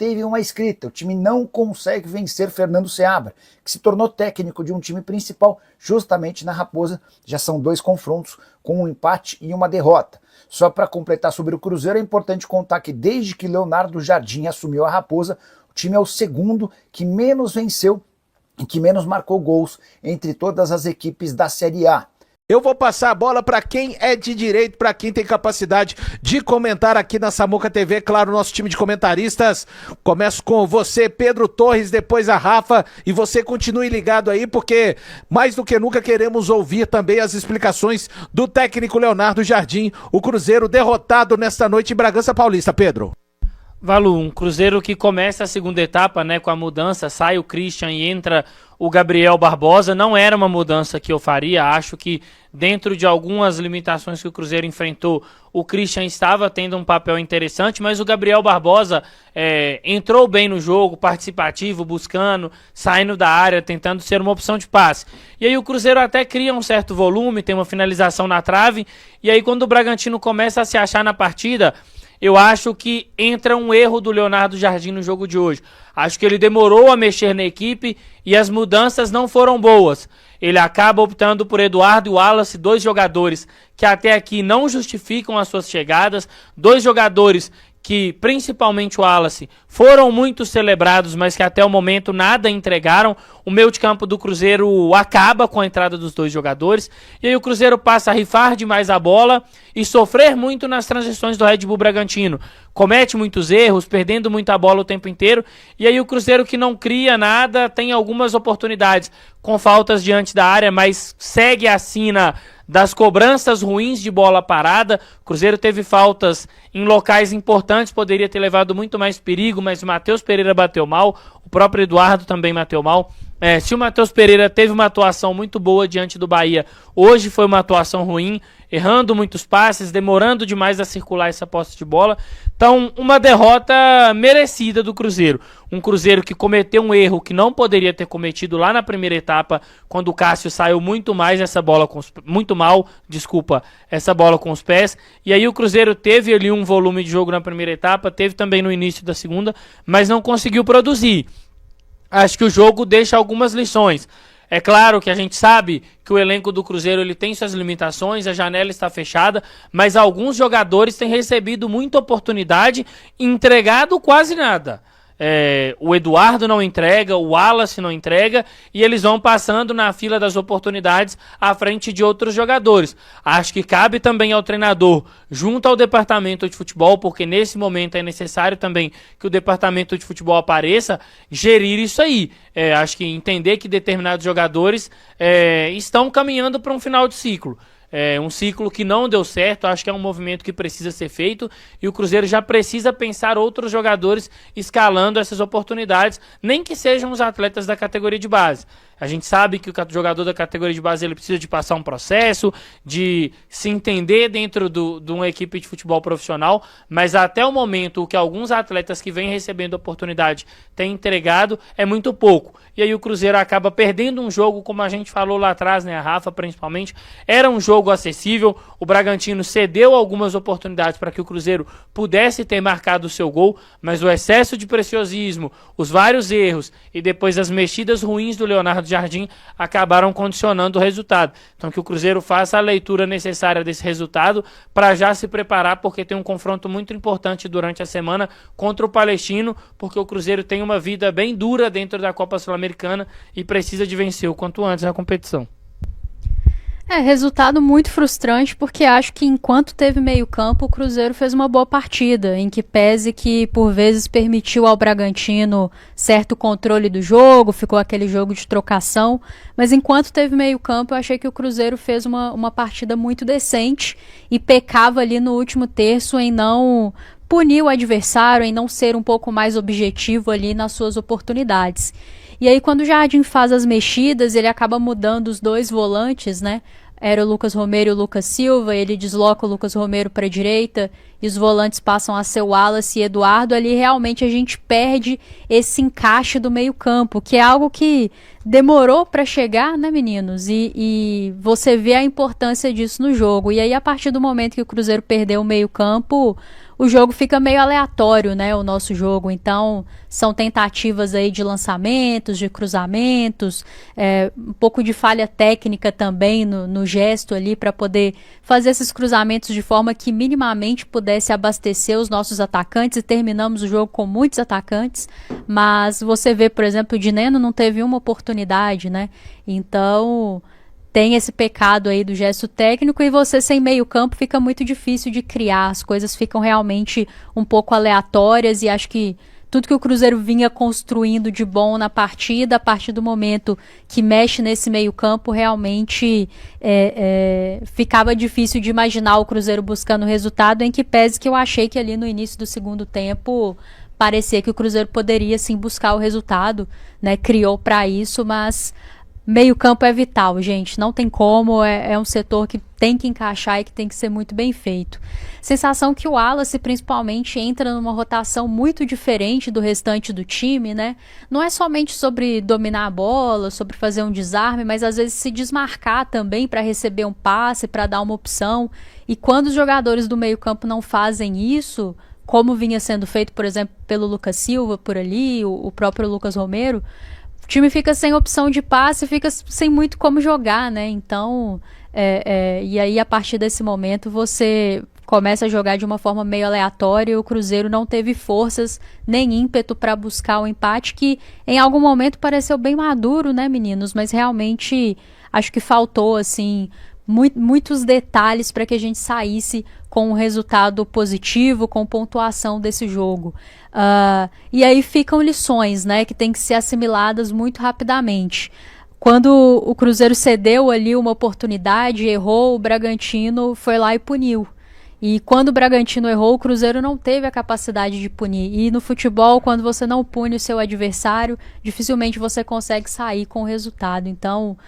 teve uma escrita: o time não consegue vencer Fernando Seabra, que se tornou técnico de um time principal justamente na Raposa. Já são 2 confrontos com um empate e uma derrota. Só para completar sobre o Cruzeiro, é importante contar que desde que Leonardo Jardim assumiu a Raposa, o time é o segundo que menos venceu e que menos marcou gols entre todas as equipes da Série A. Eu vou passar a bola para quem é de direito, para quem tem capacidade de comentar aqui na Samuca TV, claro, nosso time de comentaristas. Começo com você, Pedro Torres, depois a Rafa, e você continue ligado aí, porque mais do que nunca queremos ouvir também as explicações do técnico Leonardo Jardim, o Cruzeiro derrotado nesta noite em Bragança Paulista. Pedro. Valu, um Cruzeiro que começa a segunda etapa, né, com a mudança, sai o Christian e entra o Gabriel Barbosa. Não era uma mudança que eu faria, acho que dentro de algumas limitações que o Cruzeiro enfrentou, o Christian estava tendo um papel interessante, mas o Gabriel Barbosa entrou bem no jogo, participativo, buscando, saindo da área, tentando ser uma opção de passe. E aí o Cruzeiro até cria um certo volume, tem uma finalização na trave, e aí quando o Bragantino começa a se achar na partida, eu acho que entra um erro do Leonardo Jardim no jogo de hoje. Acho que ele demorou a mexer na equipe e as mudanças não foram boas. Ele acaba optando por Eduardo e Wallace, 2 jogadores que até aqui não justificam as suas chegadas, 2 jogadores que, principalmente o Wallace, foram muito celebrados, mas que até o momento nada entregaram. O meio de campo do Cruzeiro acaba com a entrada dos 2 jogadores, e aí o Cruzeiro passa a rifar demais a bola e sofrer muito nas transições do Red Bull Bragantino. Comete muitos erros, perdendo muita bola o tempo inteiro, e aí o Cruzeiro, que não cria nada, tem algumas oportunidades com faltas diante da área, mas segue a sina das cobranças ruins de bola parada. O Cruzeiro teve faltas em locais importantes, poderia ter levado muito mais perigo, mas o Matheus Pereira bateu mal, o próprio Eduardo também bateu mal. Se o Matheus Pereira teve uma atuação muito boa diante do Bahia, hoje foi uma atuação ruim, errando muitos passes, demorando demais a circular essa posse de bola. Então, uma derrota merecida do Cruzeiro. Um Cruzeiro que cometeu um erro que não poderia ter cometido lá na primeira etapa, quando o Cássio saiu muito mal essa bola com os pés. E aí o Cruzeiro teve ali um volume de jogo na primeira etapa, teve também no início da segunda, mas não conseguiu produzir. Acho que o jogo deixa algumas lições. É claro que a gente sabe que o elenco do Cruzeiro ele tem suas limitações, a janela está fechada, mas alguns jogadores têm recebido muita oportunidade e entregado quase nada. O Eduardo não entrega, o Wallace não entrega, e eles vão passando na fila das oportunidades à frente de outros jogadores. Acho que cabe também ao treinador, junto ao departamento de futebol, porque nesse momento é necessário também que o departamento de futebol apareça, gerir isso aí. Acho que entender que determinados jogadores estão caminhando para um final de ciclo. Um ciclo que não deu certo, acho que é um movimento que precisa ser feito, e o Cruzeiro já precisa pensar outros jogadores escalando essas oportunidades, nem que sejam os atletas da categoria de base. A gente sabe que o jogador da categoria de base ele precisa de passar um processo, de se entender dentro de uma equipe de futebol profissional, mas até o momento o que alguns atletas que vêm recebendo oportunidade têm entregado é muito pouco. E aí o Cruzeiro acaba perdendo um jogo, como a gente falou lá atrás, né, a Rafa principalmente, era um jogo acessível, o Bragantino cedeu algumas oportunidades para que o Cruzeiro pudesse ter marcado o seu gol, mas o excesso de preciosismo, os vários erros e depois as mexidas ruins do Leonardo Jardim acabaram condicionando o resultado. Então que o Cruzeiro faça a leitura necessária desse resultado para já se preparar, porque tem um confronto muito importante durante a semana contra o Palestino, porque o Cruzeiro tem uma vida bem dura dentro da Copa Sul-Americana e precisa de vencer o quanto antes na competição. Resultado muito frustrante, porque acho que enquanto teve meio campo, o Cruzeiro fez uma boa partida, em que pese que por vezes permitiu ao Bragantino certo controle do jogo, ficou aquele jogo de trocação, mas enquanto teve meio campo eu achei que o Cruzeiro fez uma partida muito decente e pecava ali no último terço em não punir o adversário, em não ser um pouco mais objetivo ali nas suas oportunidades. E aí quando o Jardim faz as mexidas, ele acaba mudando os 2 volantes, né? Era o Lucas Romero e o Lucas Silva, ele desloca o Lucas Romero para a direita e os volantes passam a ser o Wallace e Eduardo, ali realmente a gente perde esse encaixe do meio-campo, que é algo que demorou para chegar, né, meninos? E você vê a importância disso no jogo. E aí, a partir do momento que o Cruzeiro perdeu o meio-campo, o jogo fica meio aleatório, né, o nosso jogo. Então, são tentativas aí de lançamentos, de cruzamentos, um pouco de falha técnica também no gesto ali para poder fazer esses cruzamentos de forma que minimamente pudesse abastecer os nossos atacantes, e terminamos o jogo com muitos atacantes, mas você vê, por exemplo, o Dineno não teve uma oportunidade, né? Então, tem esse pecado aí do gesto técnico, e você sem meio campo fica muito difícil de criar, as coisas ficam realmente um pouco aleatórias, e acho que tudo que o Cruzeiro vinha construindo de bom na partida, a partir do momento que mexe nesse meio campo, realmente ficava difícil de imaginar o Cruzeiro buscando resultado, em que pese que eu achei que ali no início do segundo tempo parecia que o Cruzeiro poderia sim buscar o resultado, né? Criou para isso, mas meio campo é vital, gente, não tem como, é um setor que tem que encaixar e que tem que ser muito bem feito. Sensação que o Wallace principalmente entra numa rotação muito diferente do restante do time, né? Não é somente sobre dominar a bola, sobre fazer um desarme, mas às vezes se desmarcar também para receber um passe, para dar uma opção. E quando os jogadores do meio campo não fazem isso, como vinha sendo feito, por exemplo, pelo Lucas Silva por ali, o próprio Lucas Romero, o time fica sem opção de passe, fica sem muito como jogar, né? Então, e aí a partir desse momento você começa a jogar de uma forma meio aleatória, e o Cruzeiro não teve forças nem ímpeto para buscar o empate, que em algum momento pareceu bem maduro, né, meninos? Mas realmente acho que faltou, assim, muitos detalhes para que a gente saísse com um resultado positivo, com pontuação desse jogo. E aí ficam lições, né, que tem que ser assimiladas muito rapidamente. Quando o Cruzeiro cedeu ali uma oportunidade, errou, o Bragantino foi lá e puniu. E quando o Bragantino errou, o Cruzeiro não teve a capacidade de punir. E no futebol, quando você não pune o seu adversário, dificilmente você consegue sair com o resultado. Então,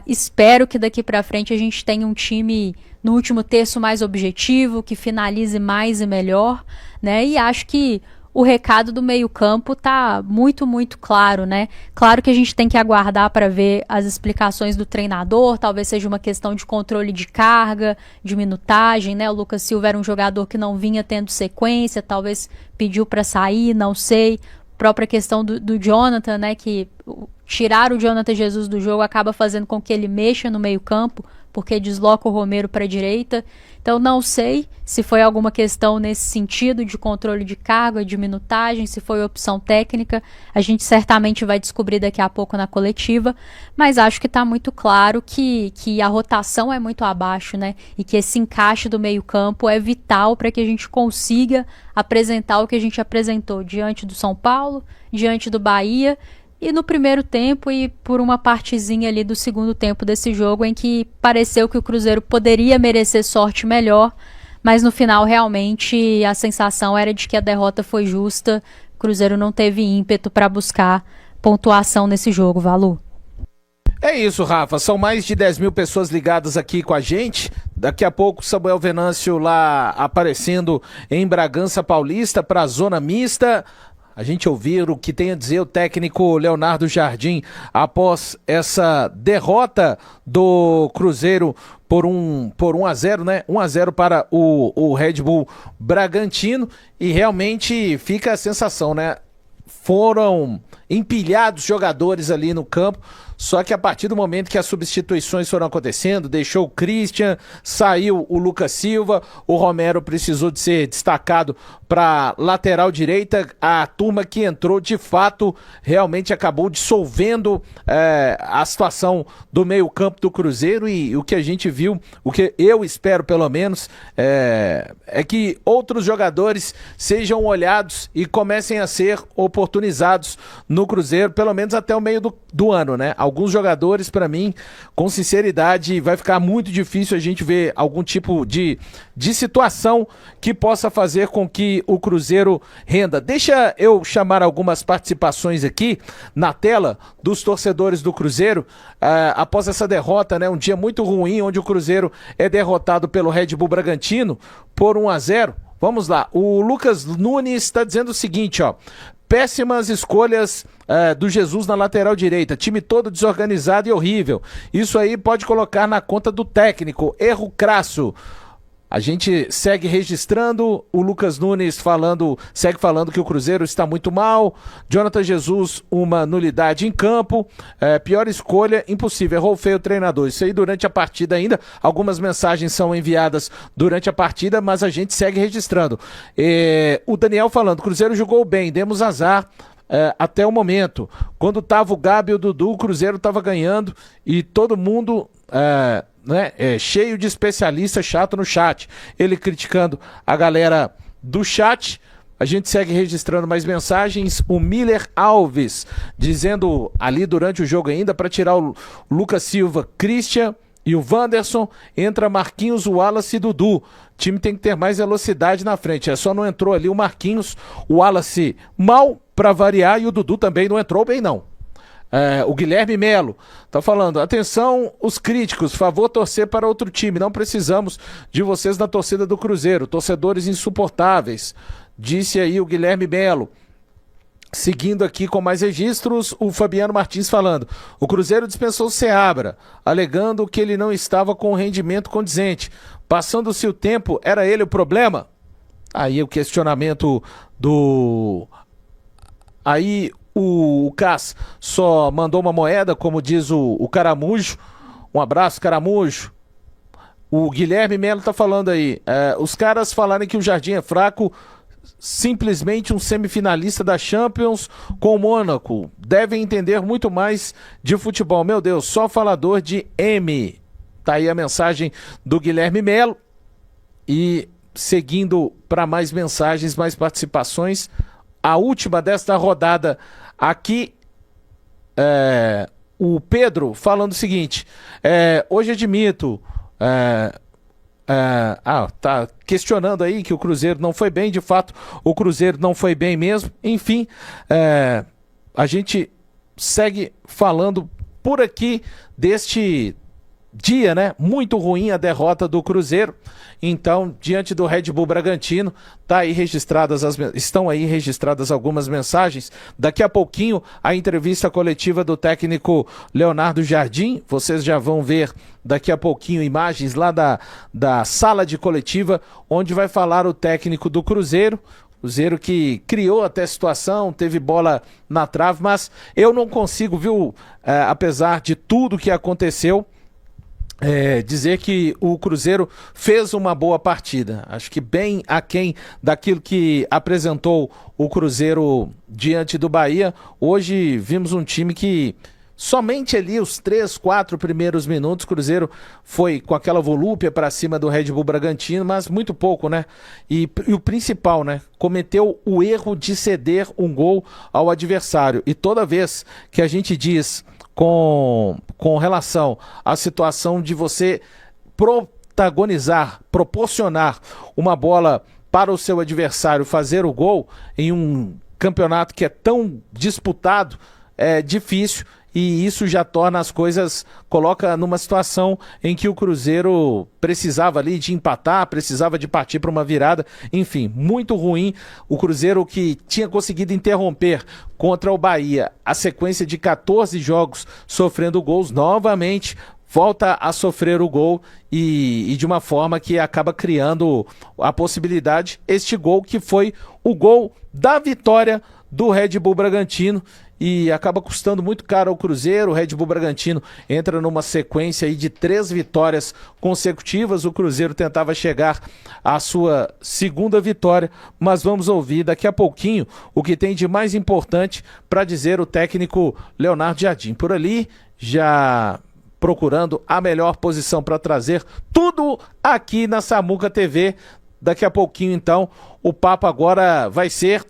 espero que daqui para frente a gente tenha um time no último terço mais objetivo, que finalize mais e melhor, né? E acho que o recado do meio-campo tá muito, muito claro, né? Claro que a gente tem que aguardar para ver as explicações do treinador, talvez seja uma questão de controle de carga, de minutagem, né? O Lucas Silva era um jogador que não vinha tendo sequência, talvez pediu para sair, não sei. Própria questão do Jonathan, né? Que tirar o Jonathan Jesus do jogo acaba fazendo com que ele mexa no meio-campo, porque desloca o Romero para a direita. Então não sei se foi alguma questão nesse sentido de controle de carga, de minutagem, se foi opção técnica. A gente certamente vai descobrir daqui a pouco na coletiva, mas acho que está muito claro que a rotação é muito abaixo, né? E que esse encaixe do meio-campo é vital para que a gente consiga apresentar o que a gente apresentou diante do São Paulo, diante do Bahia, e no primeiro tempo e por uma partezinha ali do segundo tempo desse jogo, em que pareceu que o Cruzeiro poderia merecer sorte melhor, mas no final realmente a sensação era de que a derrota foi justa. O Cruzeiro não teve ímpeto para buscar pontuação nesse jogo, Valu. É isso, Rafa. São mais de 10 mil pessoas ligadas aqui com a gente. Daqui a pouco, Samuel Venâncio lá aparecendo em Bragança Paulista para a zona mista. A gente ouvir o que tem a dizer o técnico Leonardo Jardim após essa derrota do Cruzeiro por 1-0, né? 1-0 para o Red Bull Bragantino, e realmente fica a sensação, né? Foram empilhados jogadores ali no campo, só que a partir do momento que as substituições foram acontecendo, deixou o Christian, saiu o Lucas Silva, o Romero precisou de ser destacado para lateral direita. A turma que entrou, de fato, realmente acabou dissolvendo a situação do meio campo do Cruzeiro, e o que a gente viu, o que eu espero pelo menos, é que outros jogadores sejam olhados e comecem a ser oportunizados no Cruzeiro, pelo menos até o meio do ano, né? Alguns jogadores, para mim, com sinceridade, vai ficar muito difícil a gente ver algum tipo de situação que possa fazer com que o Cruzeiro renda. Deixa eu chamar algumas participações aqui na tela dos torcedores do Cruzeiro após essa derrota, né? Um dia muito ruim, onde o Cruzeiro é derrotado pelo Red Bull Bragantino por 1-0. Vamos lá, o Lucas Nunes está dizendo o seguinte, ó. Péssimas escolhas do Jesus na lateral direita, time todo desorganizado e horrível. Isso aí pode colocar na conta do técnico, erro crasso. A gente segue registrando, o Lucas Nunes segue falando que o Cruzeiro está muito mal, Jonathan Jesus, uma nulidade em campo, pior escolha, impossível, errou feio o treinador. Isso aí durante a partida ainda, algumas mensagens são enviadas durante a partida, mas a gente segue registrando. O Daniel falando, Cruzeiro jogou bem, demos azar, até o momento. Quando tava o Gabi e o Dudu, o Cruzeiro tava ganhando e todo mundo... cheio de especialista chato no chat, ele criticando a galera do chat. A gente segue registrando mais mensagens. O Miller Alves dizendo ali durante o jogo ainda para tirar o Lucas Silva, Christian e o Wanderson, entra Marquinhos, o Wallace e Dudu. O time tem que ter mais velocidade na frente. Só não entrou ali o Marquinhos, o Wallace mal para variar e o Dudu também não entrou bem não. O Guilherme Melo tá falando, atenção os críticos, favor torcer para outro time, não precisamos de vocês na torcida do Cruzeiro, torcedores insuportáveis, disse aí o Guilherme Melo. Seguindo aqui com mais registros, o Fabiano Martins falando, o Cruzeiro dispensou o Seabra, alegando que ele não estava com rendimento condizente, passando-se o tempo, era ele o problema? Aí o questionamento do... Aí o Cass só mandou uma moeda, como diz o Caramujo. Um abraço, Caramujo. O Guilherme Melo tá falando aí. Os caras falarem que o Jardim é fraco, simplesmente um semifinalista da Champions com o Mônaco. Devem entender muito mais de futebol. Meu Deus, só falador de M. Tá aí a mensagem do Guilherme Melo. E seguindo para mais mensagens, mais participações. A última desta rodada aqui, o Pedro falando o seguinte, hoje admito, tá questionando aí que o Cruzeiro não foi bem, de fato o Cruzeiro não foi bem mesmo, enfim, a gente segue falando por aqui deste dia, né? Muito ruim a derrota do Cruzeiro. Então, diante do Red Bull Bragantino, estão aí registradas algumas mensagens. Daqui a pouquinho, a entrevista coletiva do técnico Leonardo Jardim. Vocês já vão ver daqui a pouquinho imagens lá da sala de coletiva, onde vai falar o técnico do Cruzeiro. Cruzeiro que criou até a situação, teve bola na trave, mas eu não consigo, viu, apesar de tudo que aconteceu, dizer que o Cruzeiro fez uma boa partida. Acho que bem aquém daquilo que apresentou o Cruzeiro diante do Bahia. Hoje vimos um time que somente ali os 3, 4 primeiros minutos o Cruzeiro foi com aquela volúpia para cima do Red Bull Bragantino, mas muito pouco, né? E o principal, né? Cometeu o erro de ceder um gol ao adversário. E toda vez que a gente diz com relação à situação de você proporcionar uma bola para o seu adversário fazer o gol em um campeonato que é tão disputado, é difícil, e isso já torna as coisas, coloca numa situação em que o Cruzeiro precisava ali de empatar, precisava de partir para uma virada, enfim, muito ruim. O Cruzeiro que tinha conseguido interromper contra o Bahia a sequência de 14 jogos sofrendo gols, novamente volta a sofrer o gol e de uma forma que acaba criando a possibilidade, este gol que foi o gol da vitória do Red Bull Bragantino, e acaba custando muito caro ao Cruzeiro. O Red Bull Bragantino entra numa sequência aí de 3 vitórias consecutivas. O Cruzeiro tentava chegar à sua segunda vitória, mas vamos ouvir daqui a pouquinho o que tem de mais importante para dizer o técnico Leonardo Jardim. Por ali, já procurando a melhor posição para trazer tudo aqui na Samuca TV. Daqui a pouquinho, então, o papo agora vai ser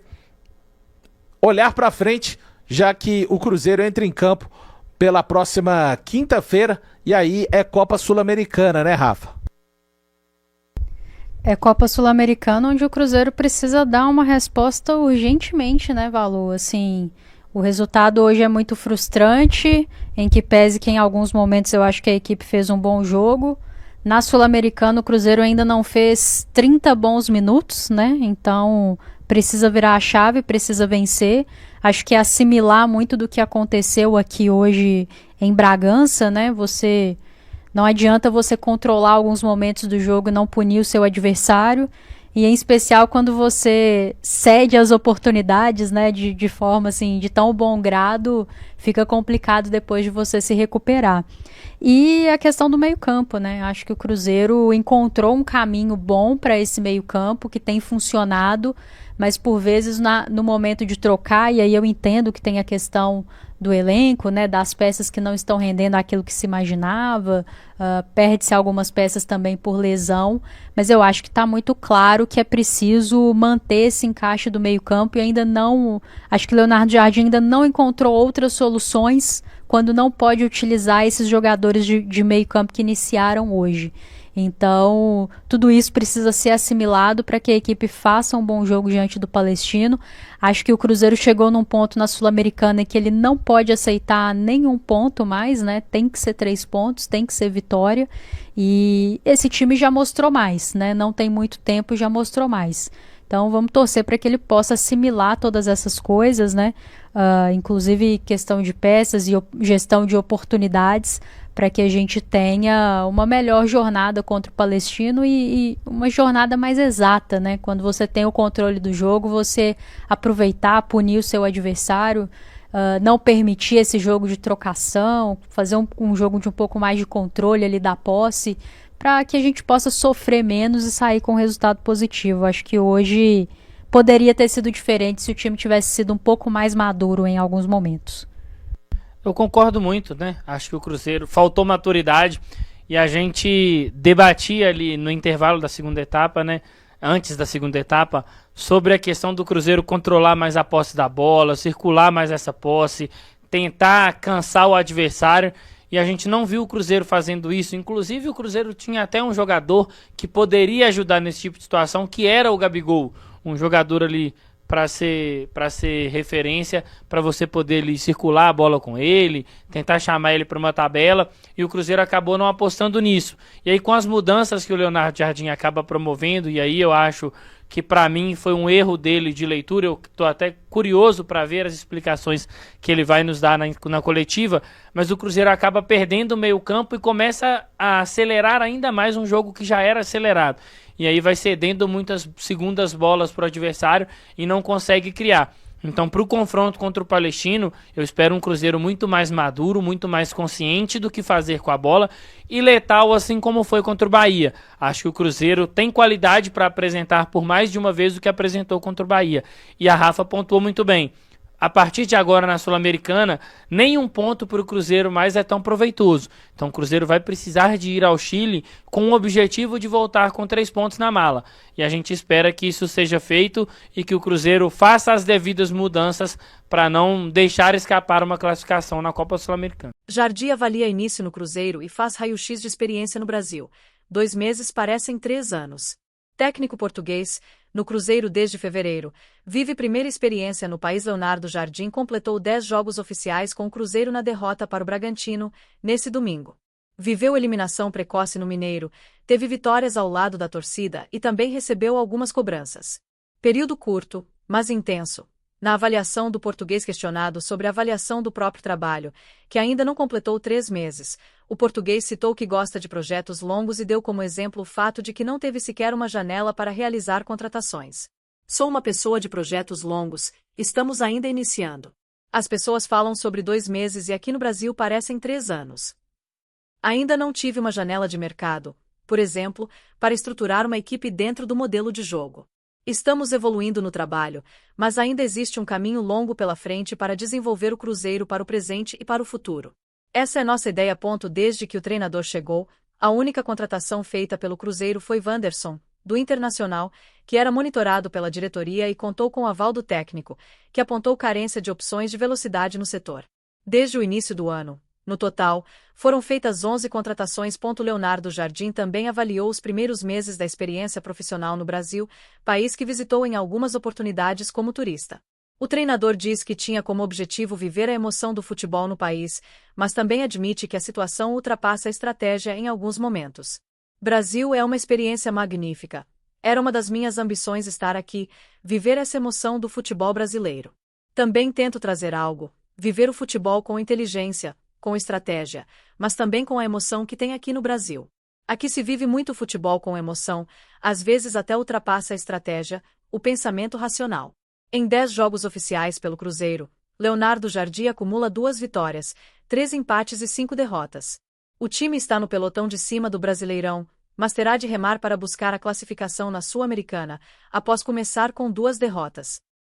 olhar para frente, já que o Cruzeiro entra em campo pela próxima quinta-feira, e aí é Copa Sul-Americana, né, Rafa? É Copa Sul-Americana, onde o Cruzeiro precisa dar uma resposta urgentemente, né, Valu? Assim, o resultado hoje é muito frustrante, em que pese que em alguns momentos eu acho que a equipe fez um bom jogo, Na Sul-Americana, o Cruzeiro ainda não fez 30 bons minutos, né? Então, precisa virar a chave, precisa vencer. Acho que assimilar muito do que aconteceu aqui hoje em Bragança, né? Não adianta você controlar alguns momentos do jogo e não punir o seu adversário. E em especial quando você cede as oportunidades, né, de forma assim, de tão bom grado, fica complicado depois de você se recuperar. E a questão do meio-campo, né? Acho que o Cruzeiro encontrou um caminho bom para esse meio-campo que tem funcionado, mas por vezes no momento de trocar, e aí eu entendo que tem a questão do elenco, né, das peças que não estão rendendo aquilo que se imaginava, perde-se algumas peças também por lesão, mas eu acho que está muito claro que é preciso manter esse encaixe do meio-campo e ainda não, acho que Leonardo Jardim ainda não encontrou outras soluções quando não pode utilizar esses jogadores de meio-campo que iniciaram hoje. Então, tudo isso precisa ser assimilado para que a equipe faça um bom jogo diante do Palestino. Acho que o Cruzeiro chegou num ponto na Sul-Americana em que ele não pode aceitar nenhum ponto mais, né? Tem que ser 3 pontos, tem que ser vitória. E esse time já mostrou mais, né? Não tem muito tempo, já mostrou mais. Então, vamos torcer para que ele possa assimilar todas essas coisas, né? Inclusive questão de peças e gestão de oportunidades, para que a gente tenha uma melhor jornada contra o Palestino e uma jornada mais exata, né? Quando você tem o controle do jogo, você aproveitar, punir o seu adversário, não permitir esse jogo de trocação, fazer um jogo de um pouco mais de controle ali da posse, para que a gente possa sofrer menos e sair com um resultado positivo. Acho que hoje poderia ter sido diferente se o time tivesse sido um pouco mais maduro em alguns momentos. Eu concordo muito, né? Acho que o Cruzeiro faltou maturidade e a gente debatia ali no intervalo da segunda etapa, né? Antes da segunda etapa, sobre a questão do Cruzeiro controlar mais a posse da bola, circular mais essa posse, tentar cansar o adversário, e a gente não viu o Cruzeiro fazendo isso. Inclusive o Cruzeiro tinha até um jogador que poderia ajudar nesse tipo de situação, que era o Gabigol, um jogador ali para ser referência, para você poder ali, circular a bola com ele, tentar chamar ele para uma tabela, e o Cruzeiro acabou não apostando nisso. E aí com as mudanças que o Leonardo Jardim acaba promovendo, e aí eu acho que para mim foi um erro dele de leitura, eu estou até curioso para ver as explicações que ele vai nos dar na coletiva, mas o Cruzeiro acaba perdendo o meio campo e começa a acelerar ainda mais um jogo que já era acelerado. E aí vai cedendo muitas segundas bolas para o adversário e não consegue criar. Então, para o confronto contra o Palestino, eu espero um Cruzeiro muito mais maduro, muito mais consciente do que fazer com a bola e letal, assim como foi contra o Bahia. Acho que o Cruzeiro tem qualidade para apresentar por mais de uma vez do que apresentou contra o Bahia. E a Rafa pontuou muito bem. A partir de agora na Sul-Americana, nenhum ponto para o Cruzeiro mais é tão proveitoso. Então o Cruzeiro vai precisar de ir ao Chile com o objetivo de voltar com 3 pontos na mala. E a gente espera que isso seja feito e que o Cruzeiro faça as devidas mudanças para não deixar escapar uma classificação na Copa Sul-Americana. Jardim avalia início no Cruzeiro e faz raio-x de experiência no Brasil. 2 meses parecem 3 anos. Técnico português, no Cruzeiro desde fevereiro, vive primeira experiência no país. Leonardo Jardim completou 10 jogos oficiais com o Cruzeiro na derrota para o Bragantino, nesse domingo. Viveu eliminação precoce no Mineiro, teve vitórias ao lado da torcida e também recebeu algumas cobranças. Período curto, mas intenso. Na avaliação do português questionado sobre a avaliação do próprio trabalho, que ainda não completou 3 meses, o português citou que gosta de projetos longos e deu como exemplo o fato de que não teve sequer uma janela para realizar contratações. Sou uma pessoa de projetos longos, estamos ainda iniciando. As pessoas falam sobre 2 meses e aqui no Brasil parecem 3 anos. Ainda não tive uma janela de mercado, por exemplo, para estruturar uma equipe dentro do modelo de jogo. Estamos evoluindo no trabalho, mas ainda existe um caminho longo pela frente para desenvolver o Cruzeiro para o presente e para o futuro. Essa é nossa ideia. Desde que o treinador chegou, a única contratação feita pelo Cruzeiro foi Wanderson, do Internacional, que era monitorado pela diretoria e contou com o aval do técnico, que apontou carência de opções de velocidade no setor. Desde o início do ano, no total, foram feitas 11 contratações. Leonardo Jardim também avaliou os primeiros meses da experiência profissional no Brasil, país que visitou em algumas oportunidades como turista. O treinador diz que tinha como objetivo viver a emoção do futebol no país, mas também admite que a situação ultrapassa a estratégia em alguns momentos. Brasil é uma experiência magnífica. Era uma das minhas ambições estar aqui, viver essa emoção do futebol brasileiro. Também tento trazer algo, viver o futebol com inteligência, com estratégia, mas também com a emoção que tem aqui no Brasil. Aqui se vive muito futebol com emoção, às vezes até ultrapassa a estratégia, o pensamento racional. Em 10 jogos oficiais pelo Cruzeiro, Leonardo Jardim acumula 2 vitórias, 3 empates e 5 derrotas. O time está no pelotão de cima do Brasileirão, mas terá de remar para buscar a classificação na Sul-Americana, após começar com 2 derrotas.